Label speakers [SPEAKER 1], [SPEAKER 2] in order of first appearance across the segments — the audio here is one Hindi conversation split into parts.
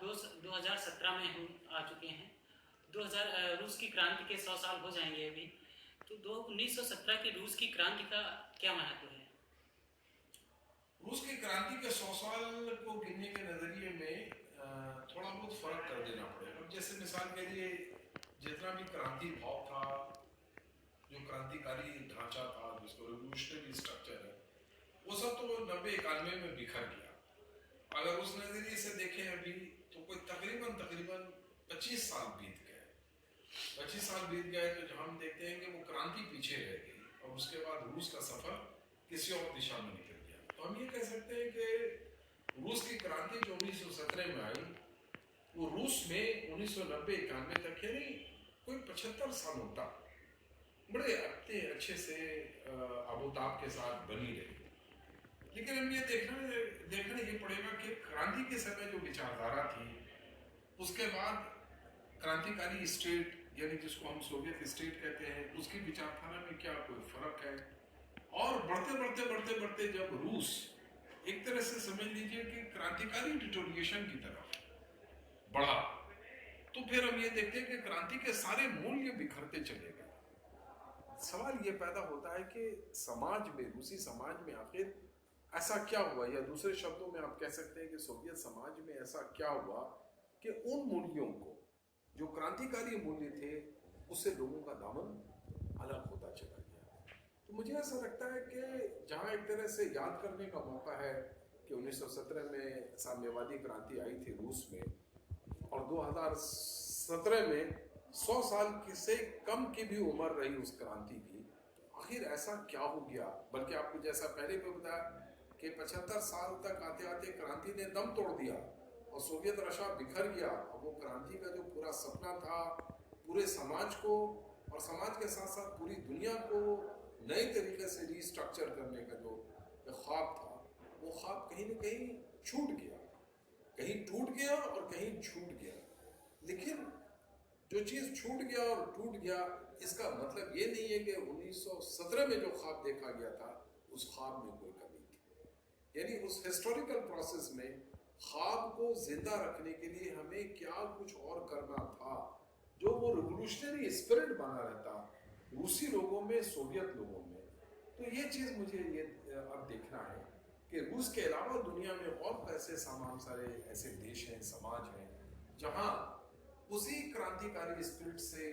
[SPEAKER 1] 2017 में हम आ चुके हैं। 2000 रूस की क्रांति के 100 साल हो जाएंगे अभी। तो 1917 की रूस की क्रांति का क्या महत्व है?
[SPEAKER 2] रूस की क्रांति के 100 साल को गिनने के नजरिए में थोड़ा बहुत फर्क कर देना पड़ेगा। अब जैसे मिसाल के लिए जितना भी क्रांति भाव था, जो क्रांतिकारी ढांचा था, जिसको रेवोल्यूशनरी स्ट्रक्चर है, वो सब तो 90-91 में बिखर गया। अगर उस नजरिए से देखें अभी तो कोई तकरीबन तकरीबन 25 साल बीत गए। 25 साल बीत गए तो हम देखते हैं कि वो क्रांति पीछे रह गई और उसके बाद रूस का सफर किसी और दिशा में निकल गया। तो हम ये कह सकते हैं कि रूस की क्रांति जो 1917 में आई, वो रूस में 1990-91 तक, यानी कोई 75 सालों तक बड़े अच्छे से आबोताब के साथ बनी रही। लेकिन हम ये देखना ये पड़ेगा कि क्रांति के समय जो विचारधारा थी, उसके बाद क्रांतिकारी स्टेट, यानी जिसको हम सोवियत स्टेट कहते हैं, उसकी विचारधारा में क्या कोई फर्क है। और बढ़ते जब रूस एक तरह से समझ लीजिए कि क्रांतिकारी डिटोरिएशन की तरफ बढ़ा, तो फिर हम ये देखते हैं कि क्रांति के सारे मूल्य बिखरते चले गए। सवाल ये पैदा होता है कि समाज में, रूसी समाज में आखिर ऐसा क्या हुआ, या दूसरे शब्दों में आप कह सकते हैं कि सोवियत समाज में ऐसा क्या हुआ कि उन मूल्यों को, जो क्रांतिकारी मूल्य थे, उससे लोगों का दामन अलग होता चला गया। तो मुझे ऐसा लगता है कि जहाँ एक तरह से याद करने का मौका है कि 1917 में साम्यवादी क्रांति आई थी रूस में, और 2017 में 100 साल से कम की भी उम्र रही उस क्रांति की, आखिर ऐसा क्या हो गया। बल्कि आपको जैसा पहले भी बताया कि 75 साल तक आते आते क्रांति ने दम तोड़ दिया और सोवियत रशा बिखर गया। और वो क्रांति का जो पूरा सपना था, पूरे समाज को और समाज के साथ साथ पूरी दुनिया को नए तरीके से रीस्ट्रक्चर करने का जो ख्वाब था, वो ख्वाब कहीं ना कहीं छूट गया, कहीं टूट गया और कहीं छूट गया। लेकिन जो चीज छूट गया और टूट गया, इसका मतलब ये नहीं है कि 1917 में जो ख्वाब देखा गया था, उस ख्वाब में कोई कमी थी। यानी उस हिस्टोरिकल प्रोसेस में ख्वाब को जिंदा रखने के लिए हमें क्या कुछ और करना था, जो वो रिवोल्यूशनरी स्पिरिट बना रहता रूसी लोगों में, सोवियत लोगों में। तो ये चीज मुझे ये अब देखना है कि रूस के अलावा दुनिया में और ऐसे सारे ऐसे देश हैं, समाज हैं, जहां उसी क्रांतिकारी स्पिरिट से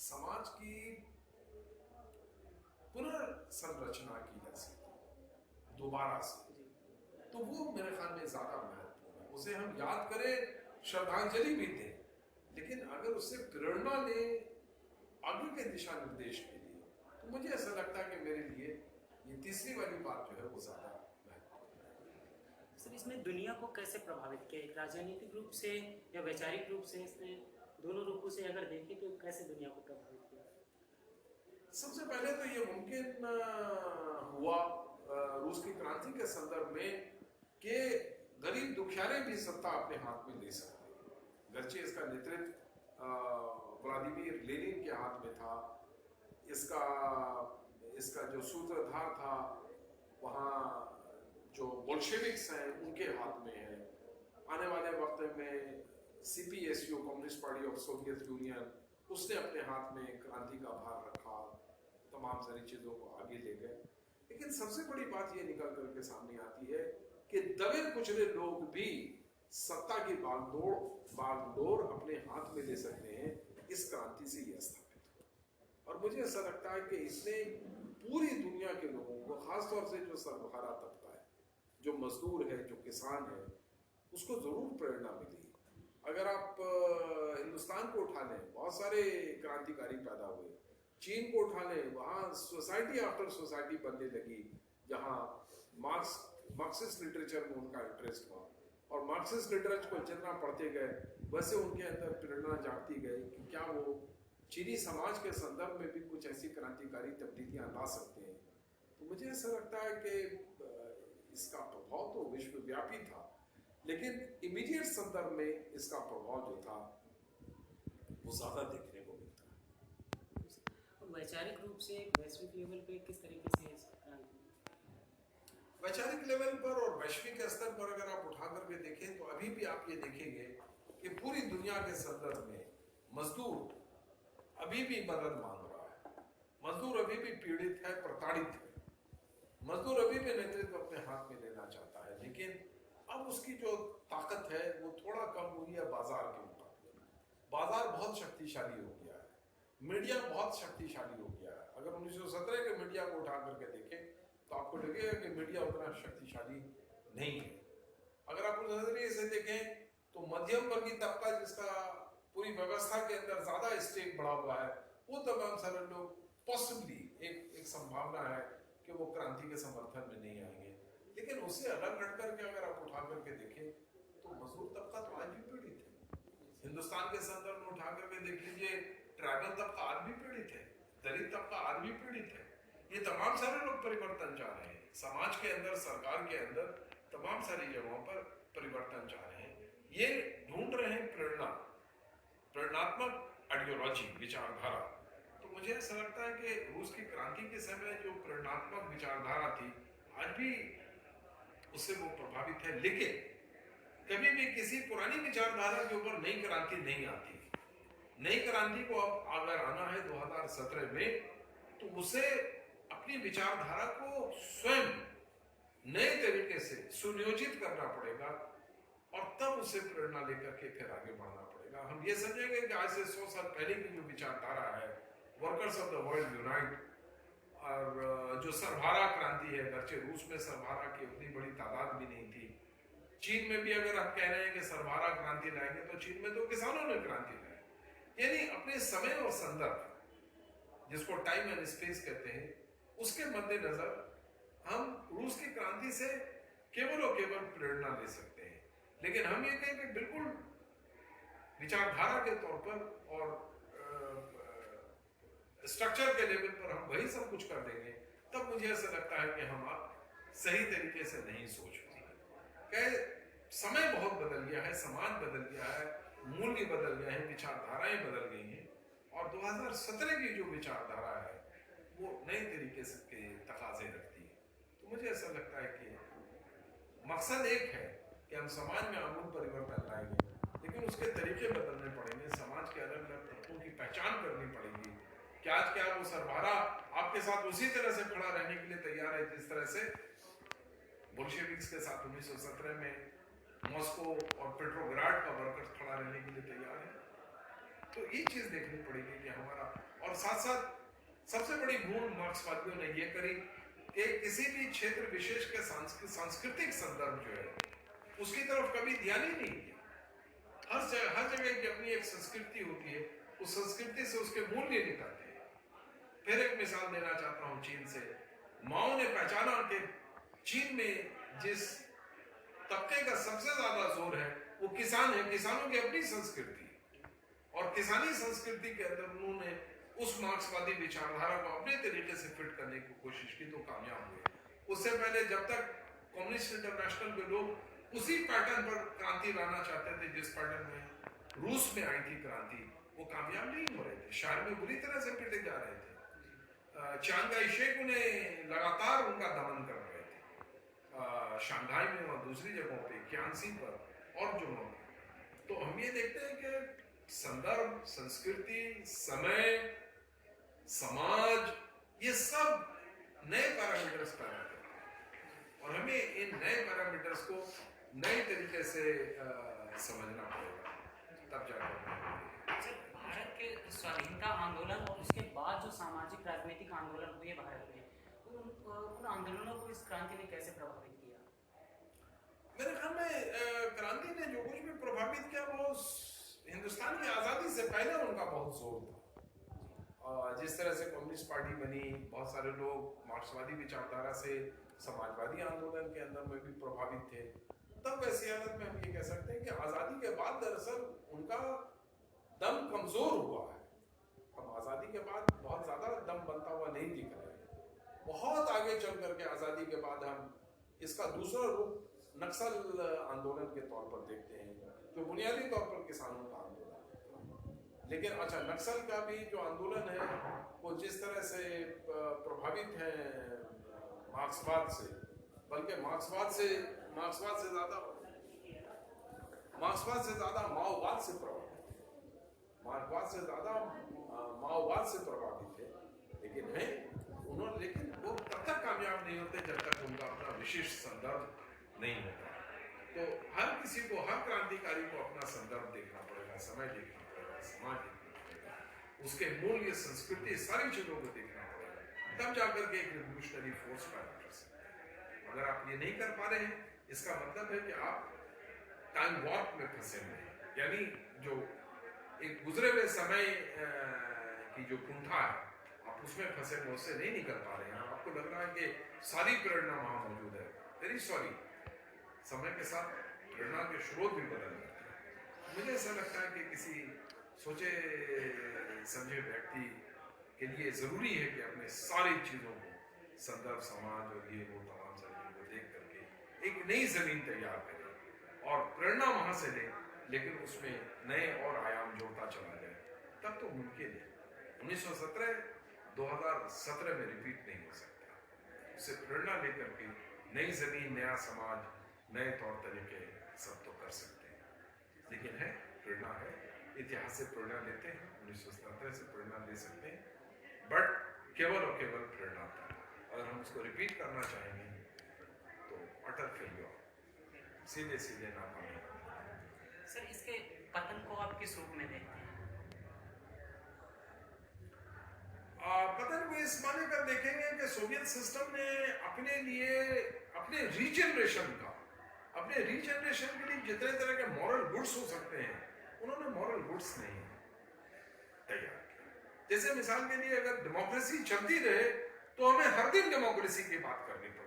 [SPEAKER 2] समाज की पुनर्संरचना की जा सकती दोबारा से। तो वो मेरे ख्याल में ज्यादा महत्वपूर्ण है। उसे हम याद करें, श्रद्धांजलि भी दें, लेकिन अगर उससे प्रेरणा लें आगे के दिशा निर्देश के लिए, तो मुझे ऐसा लगता है कि मेरे लिए ये तीसरी वाली बात जो है वो ज्यादा महत्वपूर्ण है।
[SPEAKER 1] सर, इसमें दुनिया को कैसे प्रभावित किया, राजनीतिक रूप से या वैचारिक रूप से? इसने दोनों रूपों से अगर देखें तो कैसे दुनिया को प्रभावित किया?
[SPEAKER 2] सबसे पहले तो ये मुमकिन हुआ रूस की क्रांति के संदर्भ में कि गरीब दुखियारे भी सत्ता अपने हाथ में ले सकते हैं। गर्चे इसका नेतृत्व व्लादिमीर लेनिन के हाथ में था, इसका जो सूत्रधार था वहाँ जो बोल्शेविक्स हैं उनके हाथ में है। आने वाले वक्त में CPSU, communist party of Soviet union, उसने अपने हाथ में क्रांति का भार रखा, तमाम सारी चीजों को आगे ले गए। लेकिन सबसे बड़ी बात ये निकल करके सामने आती है कि दबे कुचले लोग भी सत्ता की बागडोर अपने हाथ में ले सकते हैं। इस क्रांति से यह स्थापित। और मुझे ऐसा लगता है कि इसने पूरी दुनिया के लोगों को, खासतौर से जो सर्वहारा तबका है, जो मजदूर है, जो किसान है, उसको जरूर प्रेरणा मिली। अगर आप हिंदुस्तान को उठा लें, बहुत सारे क्रांतिकारी पैदा हुए। चीन को उठा लें, वहाँ सोसाइटी आफ्टर सोसाइटी बनने लगी, जहाँ मार्क्सिस्ट लिटरेचर में उनका इंटरेस्ट हुआ, और मार्क्सिस्ट लिटरेचर को जितना पढ़ते गए वैसे उनके अंदर प्रेरणा जागती गई कि क्या वो चीनी समाज के संदर्भ में भी कुछ ऐसी क्रांतिकारी तब्दीलियां ला सकते हैं। तो मुझे ऐसा लगता है कि इसका प्रभाव तो विश्वव्यापी था, लेकिन इमीडिएट संदर्भ में इसका प्रभाव जो था वो ज्यादा देखने को मिलता है।
[SPEAKER 1] वैचारिक रूप से वैश्विक लेवल पे किस तरीके से
[SPEAKER 2] वैचारिक लेवल पर और वैश्विक स्तर पर अगर आप उठा करके देखें तो अभी भी आप ये देखेंगे कि पूरी दुनिया के संदर्भ में मजदूर अभी भी मदद मांग रहा है, मजदूर अभी भी पीड़ित है, प्रताड़ित है, मजदूर अभी भी नेतृत्व अपने हाथ में लेना चाहता है, लेकिन अब उसकी जो ताकत है वो थोड़ा कम हुई है बाजार के मुकाबले। बाजार बहुत शक्तिशाली हो गया है, मीडिया बहुत शक्तिशाली हो गया है। अगर 1917 के मीडिया को उठा करके देखें तो आपको लगेगा कि मीडिया उतना शक्तिशाली नहीं है। अगर आप उस नजरिए से देखें तो मध्यम वर्गीय तबका जिसका पूरी व्यवस्था के अंदर ज्यादा स्टेक बढ़ा हुआ है, वो तमाम सारे लोग पॉसिबली एक संभावना है कि वो क्रांति के समर्थन में नहीं आएंगे। लेकिन उससे अलग हट करके अगर आप उठा करके देखें तो मजदूर तबका तो आज भी पीड़ित है। हिंदुस्तान के संदर्भ में उठा करके देख लीजिए, ट्राइबल तबका आज भी पीड़ित है, दलित तबका आज भी पीड़ित है। ये तमाम सारे लोग परिवर्तन चाह रहे हैं, समाज के अंदर, सरकार के अंदर, तमाम सारी जगहों पर परिवर्तन चाह रहे हैं। ये ढूंढ रहे हैं प्रेरणात्मक आइडियोलॉजी, विचारधारा। तो मुझे ऐसा लगता है कि रूस की क्रांति के समय जो प्रेरणात्मक विचारधारा थी, आज भी उससे वो प्रभावित है। लेकिन कभी भी किसी पुरानी विचारधारा के ऊपर नई क्रांति नहीं आती। नई क्रांति को अब अगर आना है 2017 में, तो उसे अपनी विचारधारा को स्वयं नए तरीके से सुनियोजित करना पड़ेगा और तब उसे प्रेरणा लेकर के फिर आगे बढ़ना पड़ेगा। हम ये समझेंगे कि आज से 100 साल पहले की जो विचारधारा है, workers of the world unite, और जो सरभारा क्रांति है, गर्चे रूस में सरभारा की उतनी बड़ी तादाद भी नहीं थी। चीन में भी अगर आप कह रहे हैं कि सरभारा क्रांति लाएंगे, तो चीन में तो किसानों ने क्रांति लाई। यानी अपने समय और संदर्भ, जिसको टाइम एंड स्पेस कहते हैं, उसके मद्देनजर हम रूस की क्रांति से केवल और केवल प्रेरणा ले सकते हैं। लेकिन हम ये कहें कि बिल्कुल विचारधारा के तौर पर और स्ट्रक्चर के लेवल पर हम वही सब कुछ कर देंगे, तब मुझे ऐसा लगता है कि हम आप सही तरीके से नहीं सोच पाएंगे। समय बहुत बदल गया है, समाज बदल गया है, मूल्य बदल गए हैं, विचारधाराएं बदल गई हैं, और 2017 की जो विचारधारा है वो नए तरीके से के तकाजे रखती है। तो मुझे ऐसा लगता है कि मकसद एक है कि हम समाज में आमूल परिवर्तन लाएंगे, लेकिन उसके तरीके बदलने पड़ेंगे। समाज के अलग अलग तत्वों की पहचान करनी पड़ेगी कि आज क्या वो सरभारा आपके साथ उसी तरह से खड़ा रहने के लिए तैयार है जिस तरह से बोल्शेविक्स के साथ 1917 में मॉस्को और पेट्रोग्राड का वर्कर्स खड़ा रहने के लिए तैयार है। तो ये चीज देखनी पड़ेगी कि हमारा, और साथ साथ सबसे बड़ी भूल मार्क्सवादियों ने ये करी कि किसी भी क्षेत्र विशेष के सांस्कृतिक संदर्भ जो है उसकी तरफ कभी ध्यान ही नहीं दिया। हर जगह की अपनी एक संस्कृति होती है, उस संस्कृति से उसके मूल्य निकलते हैं। फिर एक मिसाल देना चाहता हूं चीन से। माओ ने पहचाना कि चीन में जिस तबके का सबसे ज्यादा जोर है वो किसान है, किसानों की अपनी संस्कृति, और किसानी संस्कृति के अंदर उन्होंने उस मार्क्सवादी विचारधारा को अपने तरीके से फिट करने की कोशिश की, तो कामयाब हुए। उससे पहले जब तक कम्युनिस्ट इंटरनेशनल के लोग उसी पैटर्न पर क्रांति लाना चाहते थे जिस पैटर्न में रूस में आई थी क्रांति, वो कामयाब नहीं हो रहे थे, शहर में बुरी तरह से पिटे जा रहे थे। चांग काई शेक उन्हें लगातार उनका दमन कर रहे थे, शंघाई में और दूसरी जगहों पे, क्यांसी पर और जुम्मों पर। तो हम ये देखते हैं कि संदर्भ, संस्कृति, समय, समाज, ये सब नए पैरामीटर्स पैदा करते हैं, और हमें इन नए पैरामीटर्स को नए तरीके से समझना पड़ेगा, तब जाकर।
[SPEAKER 1] भारत के स्वाधीनता आंदोलन और उसके बाद जो सामाजिक राजनीतिक आंदोलन हुए भारत में, उन आंदोलनों को इस क्रांति ने कैसे प्रभावित किया?
[SPEAKER 2] मेरे ख्याल में क्रांति ने जो कुछ भी प्रभावित किया वो हिंदुस्तान की आज़ादी से पहले उनका बहुत जोर था। जिस तरह से कम्युनिस्ट पार्टी बनी, बहुत सारे लोग मार्क्सवादी विचारधारा से समाजवादी आंदोलन के अंदर में भी प्रभावित थे। तब वैसी हालत में हम ये कह सकते हैं कि आज़ादी के बाद दरअसल उनका दम कमजोर हुआ है। हम आज़ादी के बाद बहुत ज़्यादा दम बनता हुआ नहीं दिख रहा है। बहुत आगे चल करके आज़ादी के बाद हम इसका दूसरा रूप नक्सल आंदोलन के तौर पर देखते हैं, जो बुनियादी तौर पर किसानों का आंदोलन है। लेकिन अच्छा, नक्सल का भी जो आंदोलन है वो जिस तरह से प्रभावित है मार्क्सवाद से, बल्कि मार्क्सवाद से ज़्यादा मार्क्सवाद से ज्यादा माओवाद से प्रभावित थे, मार्क्सवाद से ज्यादा माओवाद से प्रभावित थे, लेकिन है उन्होंने, लेकिन वो तब तक कामयाब नहीं होते जब तक उनका अपना विशिष्ट संदर्भ नहीं होता। तो हर किसी को, हर क्रांतिकारी को अपना संदर्भ देखना पड़ेगा, समय देखना पड़ेगा, समाज देखना पड़ेगा, उसके मूल्य, संस्कृति, सारी चीजों को देखना पड़ेगा, तब जाकर के एक रिवोल्यूशनरी फोर्स पैदा कर सकते हैं। अगर आप ये नहीं कर पा रहे हैं, इसका मतलब है कि आप टाइम वॉर्प में फंसे हुए हैं, यानी जो एक गुजरे हुए समय की जो कुंठा है, आप उसमें फंसे हुए, उससे नहीं निकल पा रहे हैं। आपको लग रहा है कि सारी प्रेरणा वहां मौजूद है, वेरी सॉरी, समय के साथ प्रेरणा के स्रोत भी बदल जाते हैं। मुझे ऐसा लगता है कि किसी सोचे समझे व्यक्ति के लिए जरूरी है कि अपने सारी चीजों को, संदर्भ, समाज और ये वो तमाम चीजों को देख करके एक नई जमीन तैयार करें और प्रेरणा वहां से ले, लेकिन उसमें नए और आयाम जोड़ता चला जाए, तब तो मुमकिन है। 1917 2017 में रिपीट नहीं हो सकता। उससे प्रेरणा लेकर के नई जमीन, नया समाज, नए तौर तरीके सब तो कर सकते हैं। लेकिन है, प्रेरणा है, इतिहास से प्रेरणा लेते हैं, 1917 से प्रेरणा ले सकते हैं, बट केवल और केवल प्रेरणा था। अगर हम उसको रिपीट करना चाहेंगे तो अटल फेल्योर, सीधे सीधे नाकामी।
[SPEAKER 1] सर, इसके पतन को आप किस रूप में देखते हैं?
[SPEAKER 2] पतन को इस माने पर देखेंगे कि सोवियत सिस्टम ने अपने लिए, अपने रीजनरेशन के लिए जितने तरह के मॉरल गुड्स हो सकते हैं, उन्होंने मॉरल गुड्स नहीं तैयार किया। जैसे मिसाल के लिए, अगर डेमोक्रेसी चलती रहे तो हमें हर दिन डेमोक्रेसी की बात करनी पड़ेगी,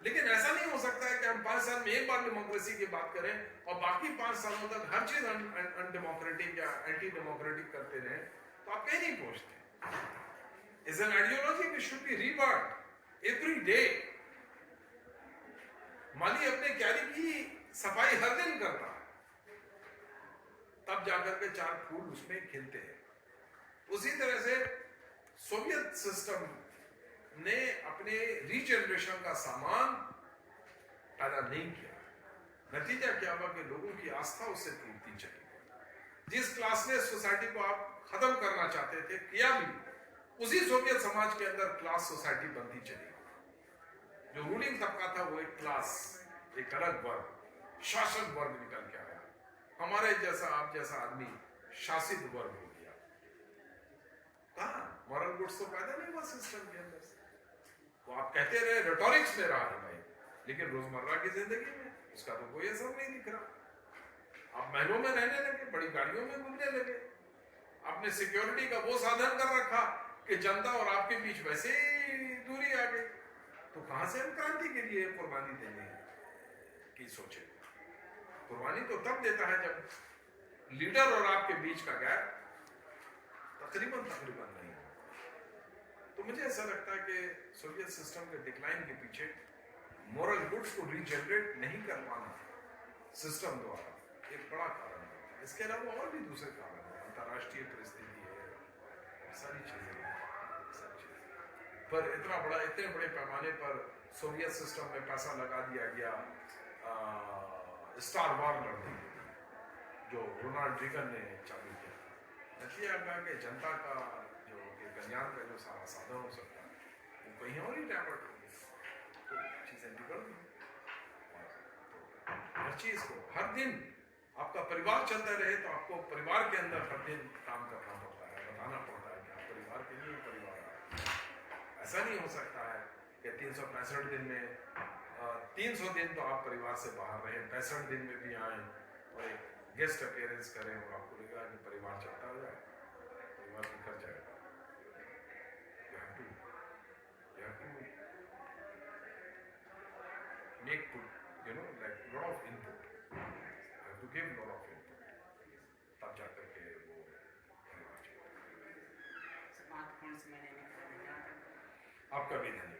[SPEAKER 2] लेकिन ऐसा नहीं हो सकता है कि हम 5 साल में एक बार डेमोक्रेसी की बात करें और बाकी 5 सालों तक हर चीज अनडेमोक्रेटिक या एंटी डेमोक्रेटिक करते रहे, तो आप कहीं नहीं पहुंचते। Is an ideology which should be reworked every day. माली अपने क्यारी की सफाई हर दिन करता है, तब जाकर के 4 फूल उसमें खिलते हैं। उसी तरह से सोवियत सिस्टम ने अपने रीजनरेशन का सामान पैदा नहीं किया। नतीजा क्या हुआ कि लोगों की आस्था उससे टूटती चली गई। जिस क्लासलेस सोसाइटी को आप खत्म करना चाहते थे, किया भी, उसी सोवियत समाज के अंदर क्लास सोसाइटी बनती चली गई। जो रूलिंग तबका था वो एक क्लास, एक अलग वर्ग, शासक वर्ग निकल के आया। हमारे जैसा, आप जैसा आदमी शासित वर्ग हो गया। कहां मॉरल गुड्स तो पैदा नहीं हुआ सिस्टम के अंदर से। वो आप कहते रहे, रिटोरिक्स में रहा है भाई, लेकिन रोजमर्रा की जिंदगी में उसका तो कोई असर नहीं दिख रहा। आप महलों में रहने लगे, बड़ी गाड़ियों में घूमने लगे, आपने सिक्योरिटी का वो साधन कर रखा कि जनता और आपके बीच वैसे ही दूरी आ गई। तो कहां से हम क्रांति के लिए कुर्बानी देने की सोचे? कुर्बानी तो तब देता है जब लीडर और आपके बीच का गैप तकरीबन नहीं हो। तो मुझे ऐसा लगता है कि सोवियत सिस्टम के डिक्लाइन के पीछे मॉरल गुड्स को रीजनरेट नहीं कर पाना सिस्टम द्वारा एक बड़ा कारण है। इसके अलावा और भी दूसरे कारण है, अंतर्राष्ट्रीय परिस्थिति है, सारी चीजें पर इतने बड़े पैमाने पर सोवियत सिस्टम में पैसा लगा दिया गया स्टार वार लड़ने के लिए, जो रोनाल्ड रीगन ने चालू किया। नतीजा क्या कि जनता का जो कल्याण का जो सारा साधन हो सकता है वो कहीं और ही डाइवर्ट हो गया, तो चीजें बिगड़ गई। हर चीज को हर दिन आपका परिवार चलता रहे तो आपको परिवार के अंदर हर दिन काम करना पड़ता है, बताना पड़ता है कि आप परिवार के लिए परिवार आए। ऐसा नहीं हो सकता है कि 365 दिन में 300 दिन तो आप परिवार से बाहर रहे, 65 दिन में भी आए और एक गेस्ट अपीयरेंस करें और आपको लगा कि परिवार चलता हो जाए, परिवार बिखर जाएगा। You have to make like lot of input. You have to give lot of input. तब जाकर के वो परिवार चलेगा।
[SPEAKER 1] महत्वपूर्ण समय देने के लिए
[SPEAKER 2] आपका भी धन्यवाद।